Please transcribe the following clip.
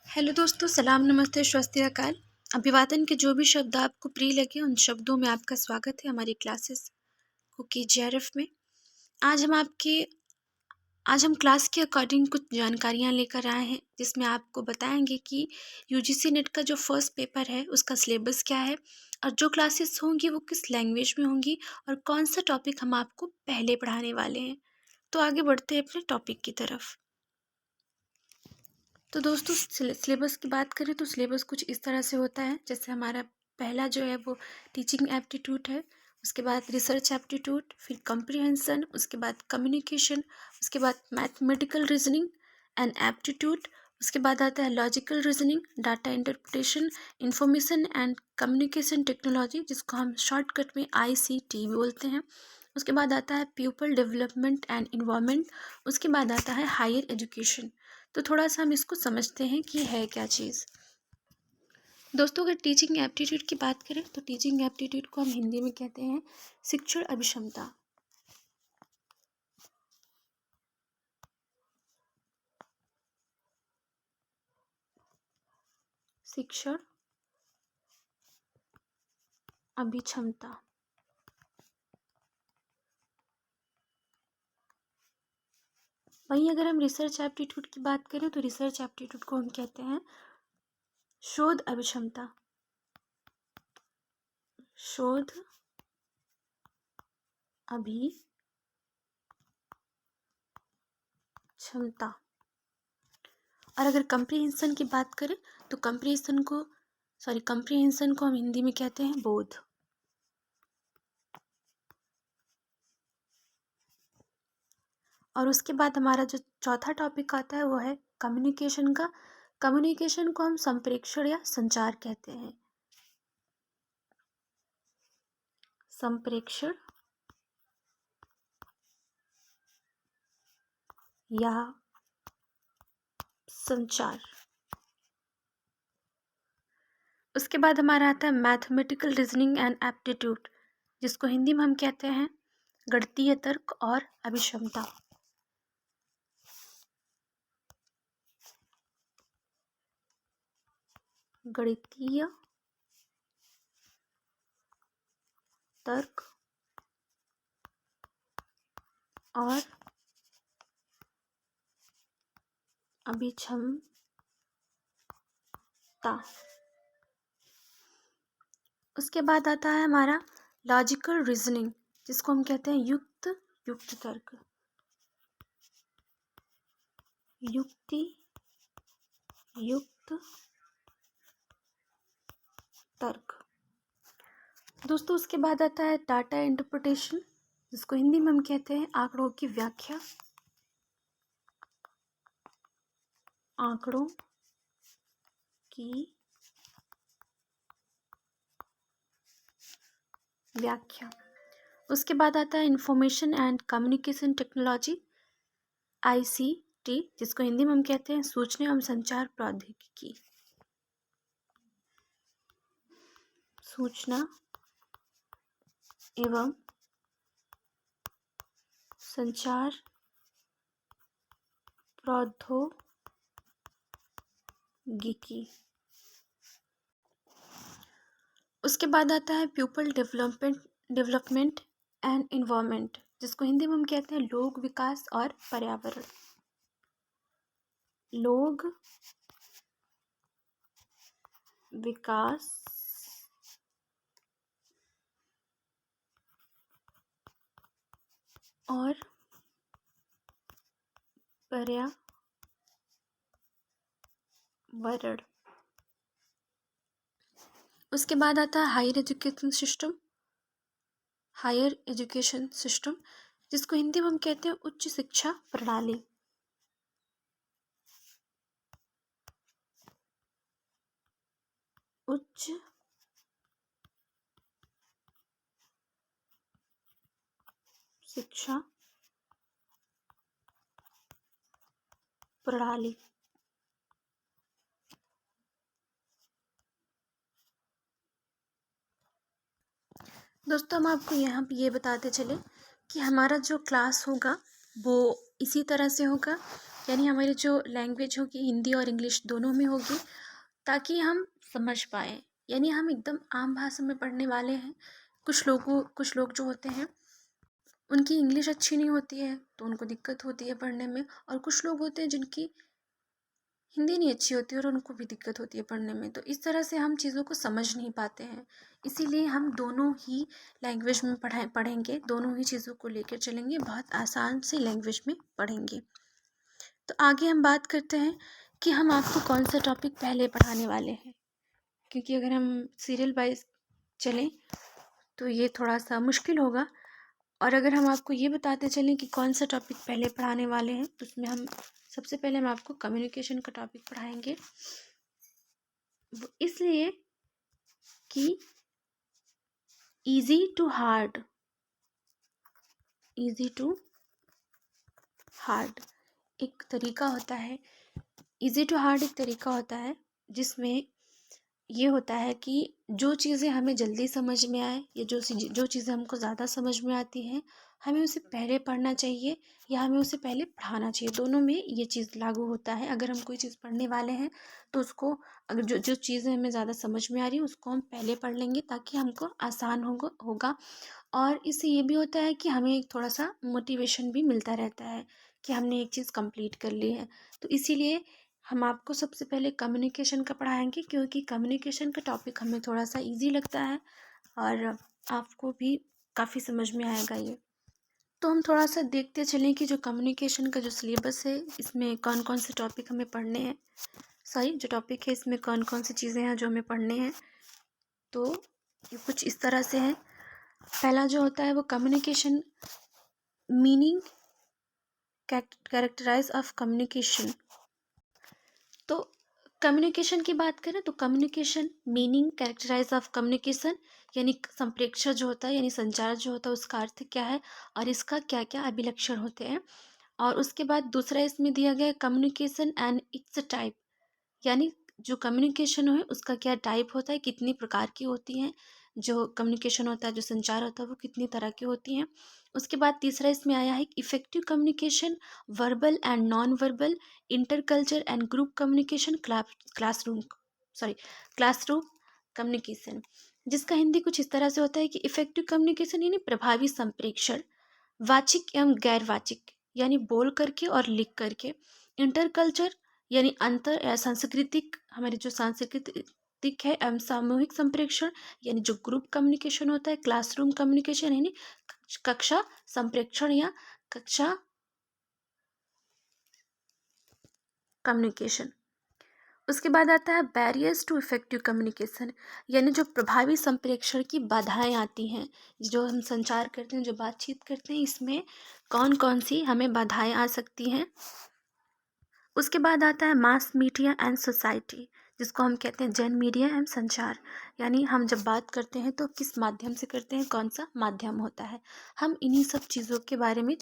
Hello दोस्तों, सलाम, नमस्ते, स्वस्ति अकाल। अभिवादन के जो भी शब्द आपको प्रिय लगे उन शब्दों में आपका स्वागत है हमारी क्लासेस कुकी जेआरएफ में। आज हम आपके आज हम क्लास के अकॉर्डिंग कुछ जानकारियां लेकर आए हैं, जिसमें आपको बताएंगे कि यूजीसी नेट का जो फर्स्ट पेपर है उसका सिलेबस क्या है और जो क्लासेस होंगी वो किस लैंग्वेज में होंगी और कौन सा टॉपिक हम आपको पहले पढ़ाने वाले हैं। तो आगे बढ़ते हैं अपने टॉपिक की तरफ। तो दोस्तों, सिलेबस की बात करें तो सिलेबस कुछ इस तरह से होता है। जैसे हमारा पहला जो है वो टीचिंग एप्टीट्यूड है, उसके बाद रिसर्च एप्टीट्यूड, फिर कम्प्रिहेंशन, उसके बाद कम्युनिकेशन, उसके बाद मैथमेटिकल रीजनिंग एंड एप्टीट्यूड, उसके बाद आता है logical reasoning, data interpretation, information and communication technology, जिसको हम शॉर्टकट में ICT बोलते हैं। उसके बाद आता है पीपल डेवलपमेंट एंड इन्वायरमेंट। उसके बाद आता है हायर एजुकेशन। तो थोड़ा सा हम इसको समझते हैं कि है क्या चीज़। दोस्तों, अगर टीचिंग एप्टीट्यूड की बात करें तो टीचिंग एप्टीट्यूड को हम हिंदी में कहते हैं शिक्षण अभिक्षमता। शिक्षण अभिक्षमता। वहीं अगर हम रिसर्च एप्टीट्यूड की बात करें तो रिसर्च एप्टीट्यूड को हम कहते हैं शोध अभिक्षमता। शोध अभिक्षमता। और अगर कंप्रीहेंशन की बात करें तो कंप्रीहेंशन को हम हिंदी में कहते हैं बोध। और उसके बाद हमारा जो चौथा टॉपिक आता है वो है कम्युनिकेशन का। कम्युनिकेशन को हम संप्रेषण या संचार कहते हैं। संप्रेषण या संचार। उसके बाद हमारा आता है मैथमेटिकल रीजनिंग एंड एप्टीट्यूड, जिसको हिंदी में हम कहते हैं गणितीय तर्क और अभिक्षमता। गणितीय तर्क और अभिक्षमता। उसके बाद आता है हमारा लॉजिकल रीजनिंग, जिसको हम कहते हैं युक्त तर्क। युक्त तर्क। दोस्तों, उसके बाद आता है डाटा इंटरप्रिटेशन, जिसको हिंदी में हम कहते हैं आंकड़ों की व्याख्या। आंकड़ों की व्याख्या। उसके बाद आता है information and communication technology, ICT, जिसको हिंदी में हम कहते हैं सूचना एवं संचार प्रौद्योगिकी। सूचना एवं संचार प्रौद्योगिकी। उसके बाद आता है पीपल डेवलपमेंट एंड इन्वायरमेंट, जिसको हिंदी में हम कहते हैं लोक विकास और पर्यावरण। लोक विकास और पर्यावरण। उसके बाद आता है हायर एजुकेशन सिस्टम, जिसको हिंदी में हम कहते हैं उच्च शिक्षा प्रणाली। उच्च शिक्षा प्रणाली। दोस्तों, हम आपको यहाँ ये बताते चले कि हमारा जो क्लास होगा वो इसी तरह से होगा। यानी हमारी जो लैंग्वेज होगी हिंदी और इंग्लिश दोनों में होगी, ताकि हम समझ पाएँ। यानी हम एकदम आम भाषा में पढ़ने वाले हैं। कुछ लोग जो होते हैं उनकी इंग्लिश अच्छी नहीं होती है तो उनको दिक्कत होती है पढ़ने में, और कुछ लोग होते हैं जिनकी हिंदी नहीं अच्छी होती और उनको भी दिक्कत होती है पढ़ने में। तो इस तरह से हम चीज़ों को समझ नहीं पाते हैं। इसीलिए हम दोनों ही लैंग्वेज में पढ़ेंगे, दोनों ही चीज़ों को लेकर चलेंगे, बहुत आसान से लैंग्वेज में पढ़ेंगे। तो आगे हम बात करते हैं कि हम आपको कौन सा टॉपिक पहले पढ़ाने वाले हैं, क्योंकि अगर हम सीरियल वाइज चलें तो ये थोड़ा सा मुश्किल होगा। और अगर हम आपको ये बताते चलें कि कौन सा टॉपिक पहले पढ़ाने वाले हैं, तो उसमें हम सबसे पहले हम आपको कम्युनिकेशन का टॉपिक पढ़ाएंगे। वो इसलिए कि इजी टू हार्ड एक तरीका होता है। इजी टू हार्ड एक तरीका होता है जिसमें ये होता है कि जो चीज़ें हमें जल्दी समझ में आए या जो चीज़ें हमको ज़्यादा समझ में आती हैं, हमें उसे पहले पढ़ना चाहिए या हमें उसे पहले पढ़ाना चाहिए। दोनों में ये चीज़ लागू होता है। अगर हम कोई चीज़ पढ़ने वाले हैं तो उसको, अगर जो जो चीज़ें हमें ज़्यादा समझ में आ रही है उसको हम पहले पढ़ लेंगे ताकि हमको आसान होगा। और इससे ये भी होता है कि हमें एक थोड़ा सा मोटिवेशन भी मिलता रहता है कि हमने एक चीज़ कंप्लीट कर ली है। तो इसीलिए हम आपको सबसे पहले कम्युनिकेशन का पढ़ाएंगे, क्योंकि कम्युनिकेशन का टॉपिक हमें थोड़ा सा इजी लगता है और आपको भी काफ़ी समझ में आएगा ये। तो हम थोड़ा सा देखते चलें कि जो कम्युनिकेशन का जो सिलेबस है इसमें कौन कौन से टॉपिक हमें पढ़ने हैं, जो टॉपिक है इसमें कौन कौन सी चीज़ें हैं जो हमें पढ़ने हैं। तो ये कुछ इस तरह से है। पहला जो होता है वो communication meaning, characterize of communication. तो कम्युनिकेशन की बात करें तो communication meaning, characterize of communication, यानी संप्रेषण जो होता है यानी संचार जो होता है उसका अर्थ क्या है और इसका क्या क्या अभिलक्षण होते हैं। और उसके बाद दूसरा इसमें दिया गया है कम्युनिकेशन एंड इट्स टाइप, यानी जो कम्युनिकेशन है उसका क्या टाइप होता है, कितनी प्रकार की होती हैं। जो कम्युनिकेशन होता है, जो संचार होता है वो कितनी तरह की होती हैं। उसके बाद तीसरा इसमें आया है effective communication, verbal and non verbal, interculture and group communication, classroom classroom communication, जिसका हिंदी कुछ इस तरह से होता है कि इफ़ेक्टिव कम्युनिकेशन यानी प्रभावी संप्रेषण, वाचिक एवं गैर वाचिक यानी बोल करके और लिख करके, इंटरकल्चर यानी अंतर या सांस्कृतिक, हमारी जो सांस्कृतिक है एवं सामूहिक संप्रेषण यानी जो ग्रुप कम्युनिकेशन होता है, क्लासरूम कम्युनिकेशन यानी कक्षा संप्रेषण या कक्षा कम्युनिकेशन। उसके बाद आता है बैरियर्स टू इफेक्टिव कम्युनिकेशन, यानी जो प्रभावी संप्रेषण की बाधाएं आती हैं, जो हम संचार करते हैं, जो बातचीत करते हैं, इसमें कौन कौन सी हमें बाधाएं आ सकती हैं। उसके बाद आता है मास मीडिया एंड सोसाइटी, जिसको हम कहते हैं जन मीडिया एवं संचार, यानी हम जब बात करते हैं तो किस माध्यम से करते हैं, कौन सा माध्यम होता है। हम इन्हीं सब चीज़ों के बारे में